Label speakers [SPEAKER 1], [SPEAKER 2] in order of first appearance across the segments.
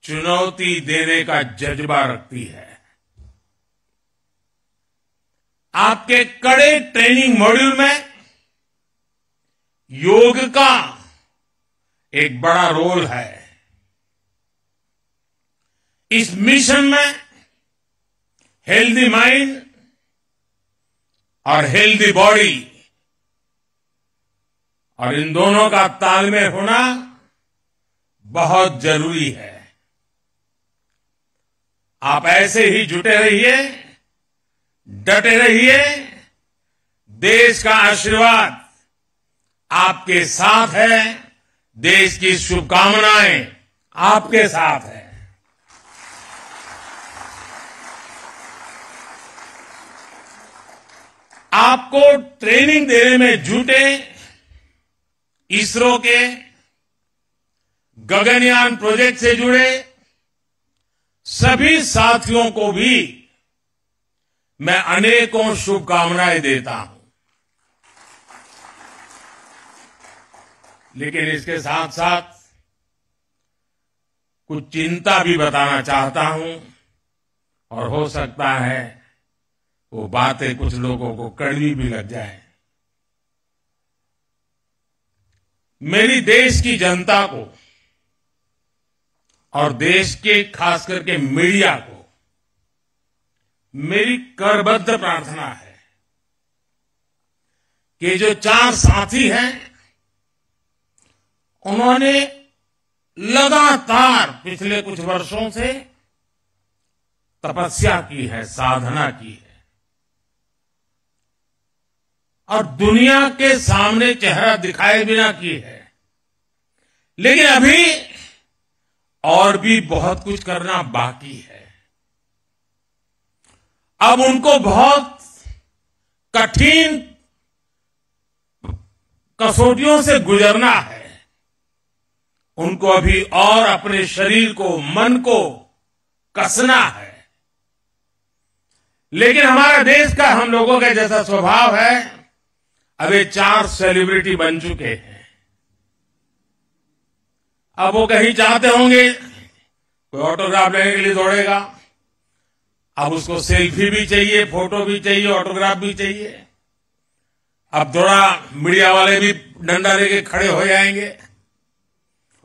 [SPEAKER 1] चुनौती देने का जज्बा रखती है। आपके कड़े ट्रेनिंग मॉड्यूल में योग का एक बड़ा रोल है। इस मिशन में हेल्दी माइंड और हेल्दी बॉडी और इन दोनों का तालमेल होना बहुत जरूरी है। आप ऐसे ही जुटे रहिए, डटे रहिए। देश का आशीर्वाद आपके साथ है। देश की शुभकामनाएं आपके साथ है। आपको ट्रेनिंग देने में जुटे इसरो के गगनयान प्रोजेक्ट से जुड़े सभी साथियों को भी मैं अनेकों शुभकामनाएं देता हूं। लेकिन इसके साथ साथ कुछ चिंता भी बताना चाहता हूं और हो सकता है वो बातें कुछ लोगों को कड़वी भी लग जाए। मेरी देश की जनता को और देश के खास करके मीडिया को मेरी करबद्ध प्रार्थना है कि जो 4 साथी हैं उन्होंने लगातार पिछले कुछ वर्षों से तपस्या की है, साधना की है और दुनिया के सामने चेहरा दिखाए बिना की है। लेकिन अभी और भी बहुत कुछ करना बाकी है। अब उनको बहुत कठिन कसौटियों से गुजरना है। उनको अभी और अपने शरीर को, मन को कसना है। लेकिन हमारा देश का, हम लोगों का जैसा स्वभाव है, अब ये 4 सेलिब्रिटी बन चुके हैं। अब वो कहीं चाहते होंगे कोई ऑटोग्राफ लेने के लिए दौड़ेगा। अब उसको सेल्फी भी चाहिए, फोटो भी चाहिए, ऑटोग्राफ भी चाहिए। अब थोड़ा मीडिया वाले भी डंडा लेके खड़े हो जाएंगे,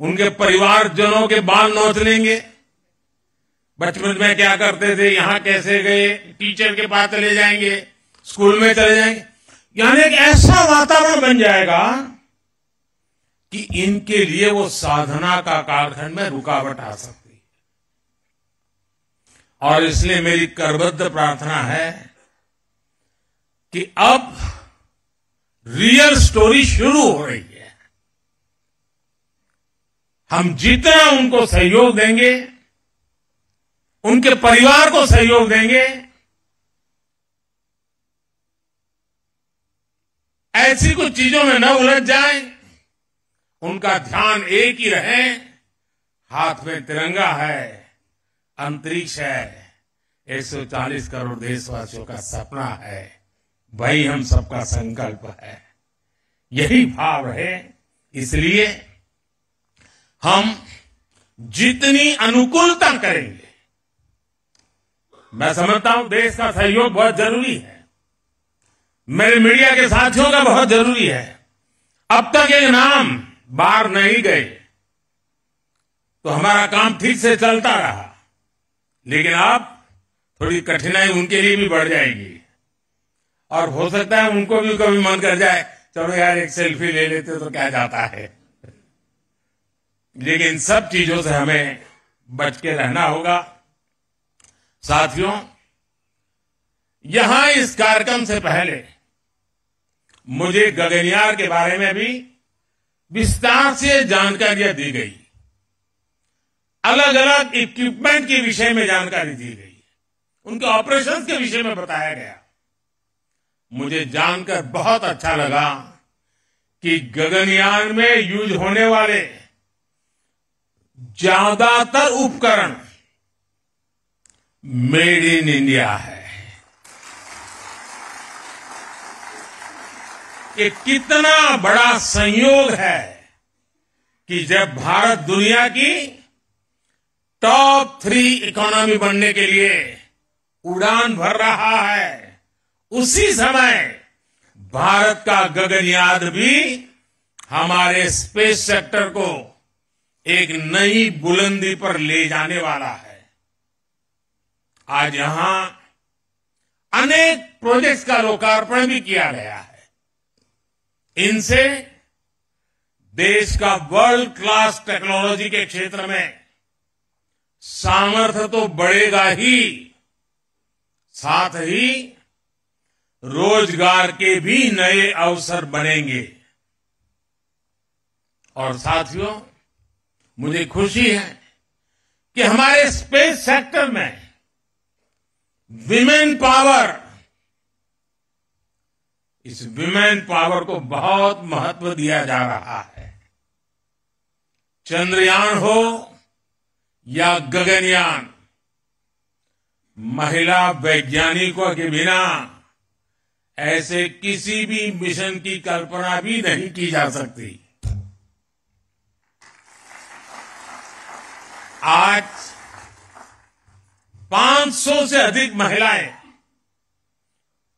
[SPEAKER 1] उनके परिवारजनों के बाल नोच लेंगे। बचपन में क्या करते थे, यहां कैसे गए, टीचर के पास चले जाएंगे, स्कूल में चले जाएंगे। यानी एक ऐसा वातावरण बन जाएगा कि इनके लिए वो साधना का कालखंड में रुकावट आ सकती है। और इसलिए मेरी करबद्ध प्रार्थना है कि अब रियल स्टोरी शुरू हो रही है। हम जितना उनको सहयोग देंगे, उनके परिवार को सहयोग देंगे, ऐसी कुछ चीजों में न उलझ जाए, उनका ध्यान एक ही रहे, हाथ में तिरंगा है, अंतरिक्ष है, 140 करोड़ देशवासियों का सपना है, वही हम सबका संकल्प है। यही भाव रहे। इसलिए हम जितनी अनुकूलता करेंगे, मैं समझता हूं देश का सहयोग बहुत जरूरी है, मेरे मीडिया के साथियों का बहुत जरूरी है। अब तक एक नाम बाहर नहीं गए तो हमारा काम ठीक से चलता रहा। लेकिन अब थोड़ी कठिनाई उनके लिए भी बढ़ जाएगी और हो सकता है उनको भी कभी मन कर जाए, चलो यार एक सेल्फी ले लेते तो क्या जाता है। लेकिन सब चीजों से हमें बच के रहना होगा। साथियों, यहां इस कार्यक्रम से पहले मुझे गगनयान के बारे में भी विस्तार से जानकारियां दी गई, अलग अलग इक्विपमेंट के विषय में जानकारी दी गई, उनके ऑपरेशंस के विषय में बताया गया। मुझे जानकर बहुत अच्छा लगा कि गगनयान में यूज होने वाले ज्यादातर उपकरण मेड इन इंडिया है। ये कितना बड़ा संयोग है कि जब भारत दुनिया की टॉप 3 इकोनॉमी बनने के लिए उड़ान भर रहा है, उसी समय भारत का गगनयान भी हमारे स्पेस सेक्टर को एक नई बुलंदी पर ले जाने वाला है। आज यहां अनेक प्रोजेक्ट्स का लोकार्पण भी किया गया है। इनसे देश का वर्ल्ड क्लास टेक्नोलॉजी के क्षेत्र में सामर्थ्य तो बढ़ेगा ही, साथ ही रोजगार के भी नए अवसर बनेंगे। और साथियों, मुझे खुशी है कि हमारे स्पेस सेक्टर में विमेन पावर, इस विमेन पावर को बहुत महत्व दिया जा रहा है। चंद्रयान हो या गगनयान, महिला वैज्ञानिकों के बिना ऐसे किसी भी मिशन की कल्पना भी नहीं की जा सकती। आज 500 से अधिक महिलाएं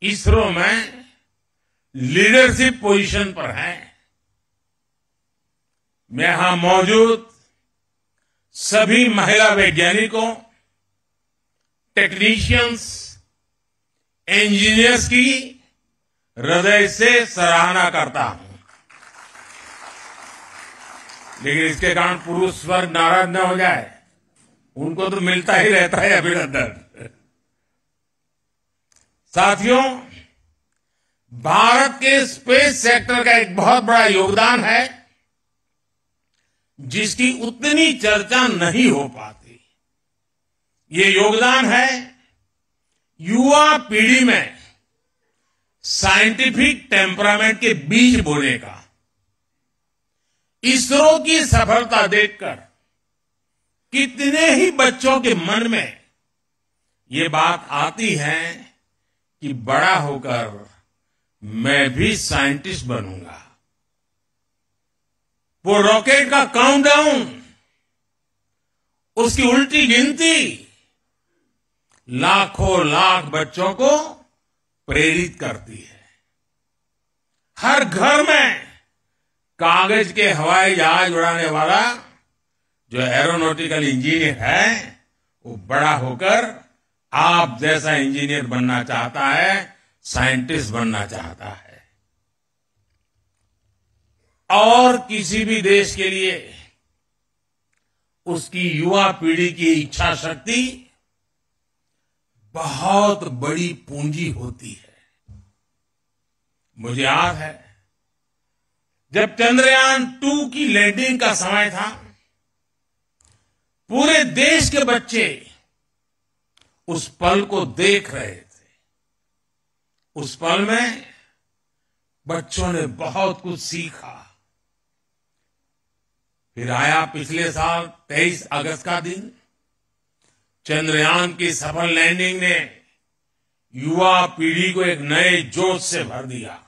[SPEAKER 1] इसरो में लीडरशिप पोजीशन पर हैं। मैं यहां मौजूद सभी महिला वैज्ञानिकों, टेक्नीशियंस, इंजीनियर्स की हृदय से सराहना करता हूं। लेकिन इसके कारण पुरुष वर्ग नाराज न हो जाए, उनको तो मिलता ही रहता है अभिनंदन। साथियों, भारत के स्पेस सेक्टर का एक बहुत बड़ा योगदान है जिसकी उतनी चर्चा नहीं हो पाती। ये योगदान है युवा पीढ़ी में साइंटिफिक टेम्परामेंट के बीज बोने का। इसरो की सफलता देखकर कितने ही बच्चों के मन में ये बात आती है कि बड़ा होकर मैं भी साइंटिस्ट बनूंगा। वो रॉकेट का काउंटडाउन, उसकी उल्टी गिनती लाखों लाख बच्चों को प्रेरित करती है। हर घर में कागज के हवाई जहाज उड़ाने वाला जो एरोनॉटिकल इंजीनियर है, वो बड़ा होकर आप जैसा इंजीनियर बनना चाहता है, साइंटिस्ट बनना चाहता है। और किसी भी देश के लिए उसकी युवा पीढ़ी की इच्छा शक्ति बहुत बड़ी पूंजी होती है। मुझे याद है जब चंद्रयान 2 की लैंडिंग का समय था, पूरे देश के बच्चे उस पल को देख रहे थे। उस पल में बच्चों ने बहुत कुछ सीखा। फिर आया पिछले साल 23 अगस्त का दिन। चंद्रयान की सफल लैंडिंग ने युवा पीढ़ी को एक नए जोश से भर दिया।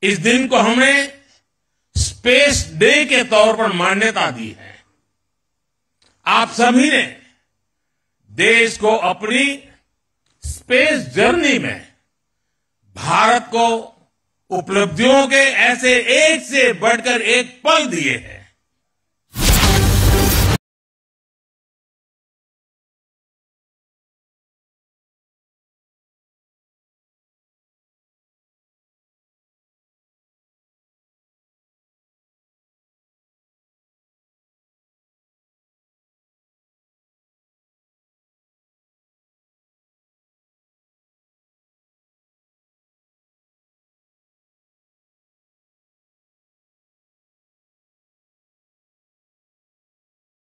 [SPEAKER 1] इस दिन को हमने स्पेस डे के तौर पर मान्यता दी है। आप सभी ने देश को अपनी स्पेस जर्नी में भारत को उपलब्धियों के ऐसे एक से बढ़कर एक पल दिए हैं।